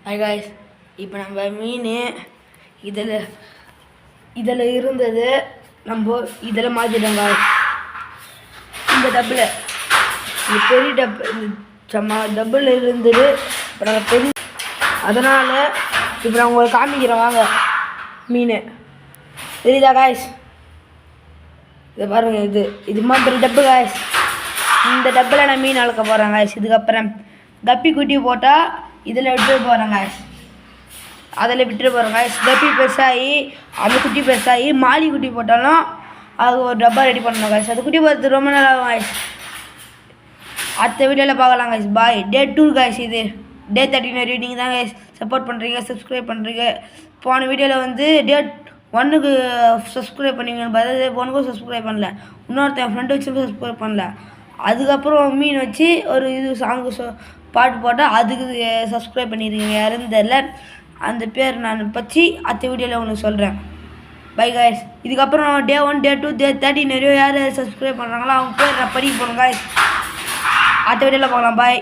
Hi guys, இப்போ நம்ம மீன் இதில் இருந்தது நம்ம இதில் மாற்றிட்டோம் காய்ஸ். இந்த டப்பில் இந்த பெரிய டப்பில் இருந்தது. இப்போ நாங்கள் பெரிய அதனால் இப்போ நான் உங்களுக்கு காமிக்கிறேன் வாங்க. மீன் தெரியுதா காய்ஸ்? இதை பாருங்கள், இது மாதிரி டப்பு காய்ஸ். இந்த டப்பில் நான் மீன் வளர்க்க போகிறேன் காய்ஸ். இதுக்கப்புறம் கப்பி குட்டி போட்டால் இதில் விட்டுட்டு போகிறேன் காய்ஸ். அதில் விட்டுட்டு போகிறேன் காய்ஸ். கப்பி பெருசாகி அந்த குட்டி பெருசாகி மாலி குட்டி போட்டாலும் அது ஒரு டப்பா ரெடி பண்ணணும் காய்ஸ். அது குட்டி போகிறது ரொம்ப நல்லா ஆகும் காய்ஸ். அடுத்த வீடியோவில் பார்க்கலாம் காய்ஸ். பாய். டே 2 காய்ஸ். இது டே 13 வரையும் நீங்கள் தான் காய்ஸ் சப்போர்ட் பண்ணுறீங்க, சப்ஸ்கிரைப் பண்ணுறீங்க. போன வீடியோவில் டே 1க்கு சப்ஸ்கிரைப் பண்ணிங்கன்னு பார்த்தா 1க்கும் சப்ஸ்கிரைப் பண்ணல. இன்னொருத்தன் என் ஃப்ரெண்டு வச்சு சப்ஸ்கிரைப் பண்ணல. அதுக்கப்புறம் மீன் வச்சு ஒரு சாங்கு பாட்டு போட்டால் அதுக்கு சப்ஸ்கிரைப் பண்ணியிருக்கீங்க. யாருன்னு தெரில. அந்த பேர் நான் பற்றி அடுத்த வீடியோவில் உங்களுக்கு சொல்கிறேன். By guys. இதுக்கப்புறம் டே 1, டே 2, டே 13 யார் சப்ஸ்கிரைப் பண்ணுறாங்களோ அவங்க பேர் நான் படிக்க போகிறேன் காய்ஸ். அடுத்த வீடியோவில் பார்க்கலாம். பாய்.